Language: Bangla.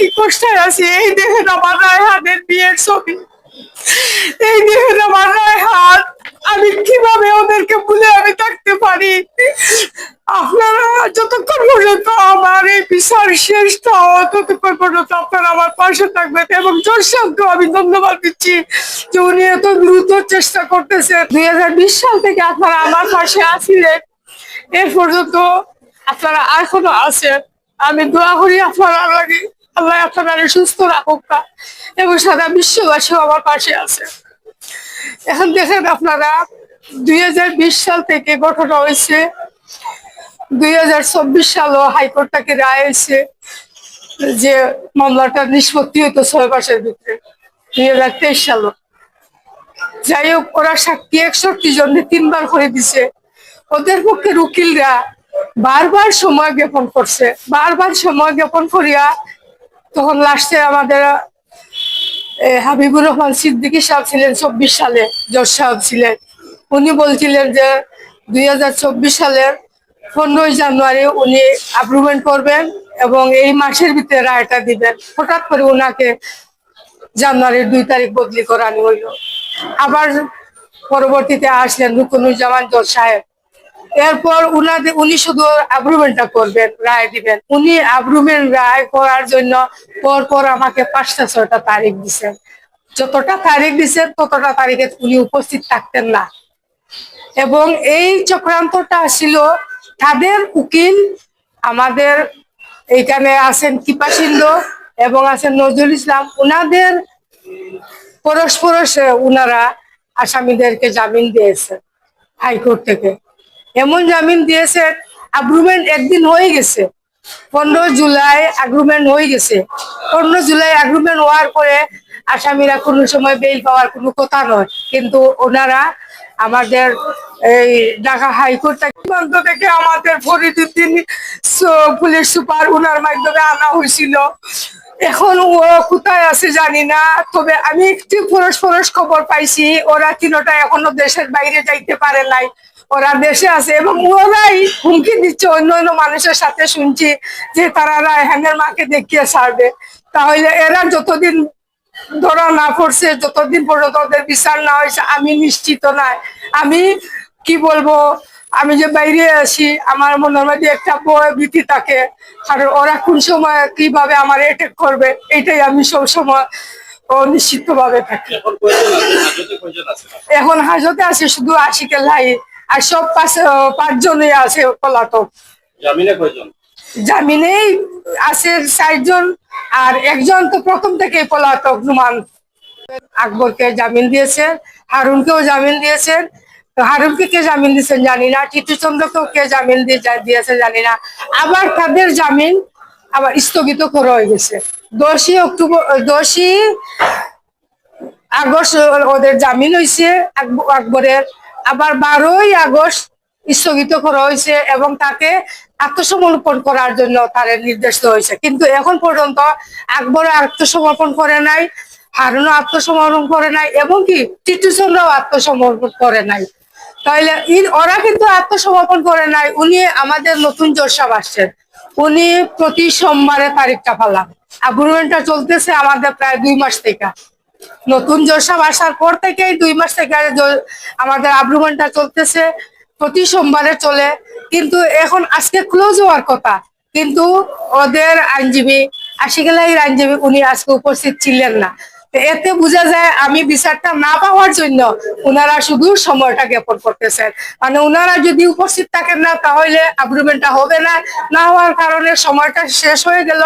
কি কষ্টে আছি। এই দেখেন আমার রায়হানের বিয়ের ছবি, এই দেখেন আমার রায়হান। আমি কিভাবে ওদেরকে ভুলে আমি থাকতে পারি? আপনারা যতক্ষণ পর্যন্ত আমার এই বিচার শেষ না হয় ততক্ষণ পর্যন্ত আপনারা আমার পাশে থাকবেন। এবং জোরসাদকে আমি ধন্যবাদ দিচ্ছি যে উনি এত দ্রুত চেষ্টা করতেছেন। 2020 সাল থেকে আপনারা আমার পাশে আছিলেন, এর পর্যন্ত আপনারা এখনো আছেন। আমি দোয়া করি আপনারা লাগে আল্লাহ আপনারা সুস্থ রাখুক এবং সারা বিশ্ববাসী আমার পাশে আছে। এখন দেখেন আপনারা 2020 সাল থেকে ঘটনা হয়েছে, 2024 সালও হাইকোর্ট থেকে রায় হয়েছে যে মামলাটা নিষ্পত্তি হতো 6 মাসের ভিতরে। 2023 সালও যাই হোক, ওরা সাক্ষী 61 জনে 3 বার করে দিছে। ওদের পক্ষে উকিলরা বারবার সময় জ্ঞাপন করছে, বারবার সময় জ্ঞাপন করিয়া তখন লাস্টে আমাদের হাবিবুর রহমান সিদ্দিকী সাহেব ছিলেন, 24 সালে জজ সাহেব ছিলেন। উনি বলছিলেন যে 2024 সালের 15 জানুয়ারি উনি অ্যাপ্রুভমেন্ট করবেন এবং এই মাসের ভিতরে রায়টা দিবেন। হঠাৎ করে ওনাকে জানুয়ারির 2 তারিখ বদলি করানো হইল। আবার পরবর্তীতে আসলেন রুকনুজ্জামান জজ সাহেব। এরপর উনি শুধু অ্যাপ্রুভমেন্টটা করবেন, রায় দিবেন। উনি অ্যাপ্রুভমেন্ট রায় করার জন্য পর আমাকে 5টা 6টা তারিখ দিচ্ছেন। যতটা তারিখ দিচ্ছেন ততটা তারিখে উনি উপস্থিত থাকতেন না। এবং এই চক্রান্তটা ছিল তাদের উকিল, আমাদের এইখানে আছেন কৃপাসিন্ধ এবং আছেন নজরুল ইসলাম, উনাদের পরস্পর উনারা আসামিদেরকে জামিন দিয়েছেন হাইকোর্ট থেকে। এমন জামিন দিয়েছেন, অ্যাগ্রিমেন্ট একদিন হয়ে গেছে, 15 জুলাই অ্যাগ্রিমেন্ট হয়ে গেছে। 15 জুলাই অ্যাগ্রিমেন্ট হওয়ার পরে আসামিরা কোনো সময় বেল পাওয়ার কোনো কথা নয়, কিন্তু ওনারা আমাদের এই ঢাকা হাইকোর্ট থেকে আমাদের ফরিদউদ্দিন পুলিশ সুপার ওনার মাধ্যমে আনা হয়েছিল। এখন ও কোথায় আছে জানি না, তবে আমি একটু পরস্পর খবর পাইছি ওরা 3টা এখনো দেশের বাইরে যাইতে পারে নাই, ওরা দেশে আছে এবং ওরাই হুমকি দিচ্ছে অন্য অন্য মানুষের সাথে। শুনছি যে তারা রায়হানের মাকে দেখিয়ে ছাড়বে। তাহলে এরা যতদিন ধরা না পড়ছে, যতদিন পর্যন্ত ওদের বিচার না হয়েছে, আমি নিশ্চিত নয়। আমি কি বলবো, আমি যে বাইরে আছি আমার মনের মধ্যে একটা ভয় ভীতি থাকে, কারণ ওরা কোন সময় কিভাবে আমার অ্যাটাক করবে এটাই আমি সব সময় অনিশ্চিত ভাবে থাকি। এখন হাজতে আছে শুধু আশিকের লাই, আর সব 5জনই আছে পলাতক। জামিনেই আছে 4 জন, আর একজন তো প্রথম থেকে পলাতক। নুমান আকবরকে জামিন দিয়েছেন, হারুনকেও জামিন দিয়েছেন। হারুনকে কে জামিন দিয়েছেন জানি না, টিটু চন্দ্রকেও কে জামিন দিয়েছে জানি না। আবার তাদের জামিন আবার স্থগিত করা হয়ে গেছে। 10ই আগস্ট ওদের জামিন হয়েছে আকবরের, আবার 12ই আগস্ট স্থগিত করা হয়েছে এবং তাকে আত্মসমর্পণ করার জন্য তার নির্দেশ দেওয়া হয়েছে। কিন্তু এখন পর্যন্ত আকবর আত্মসমর্পণ করে নাই, হারুনও আত্মসমর্পণ করে নাই, এবং কি টিটু চন্দ্রও আত্মসমর্পণ করে নাই। তাইলে ওরা কিন্তু আত্মসমর্পণ করে নাই। উনি আমাদের নতুন জজ সাহেব আসছেন, উনি প্রতি সোমবারে তারিখটা পালাম। অ্যাগ্রিমেন্টটা চলতেছে আমাদের প্রায় 2 মাস থেকে। নতুন জজ সাহেব আসার পর থেকেই 2 মাস থেকে আমাদের অ্যাগ্রিমেন্টটা চলতেছে, প্রতি সোমবারে চলে। কিন্তু এখন আজকে ক্লোজ হওয়ার কথা, কিন্তু ওদের আইনজীবী আশিকেলাইয়ের আইনজীবী উনি আজকে উপস্থিত ছিলেন না। এতে বোঝা যায় আমি বিচারটা না পাওয়ার জন্য ওনারা শুধু সময়টা জ্ঞাপন করতেছেন। মানে ওনারা যদি উপস্থিত থাকেন না তাহলে অ্যাগ্রিমেন্টটা হবে না, না হওয়ার কারণে সময়টা শেষ হয়ে গেল।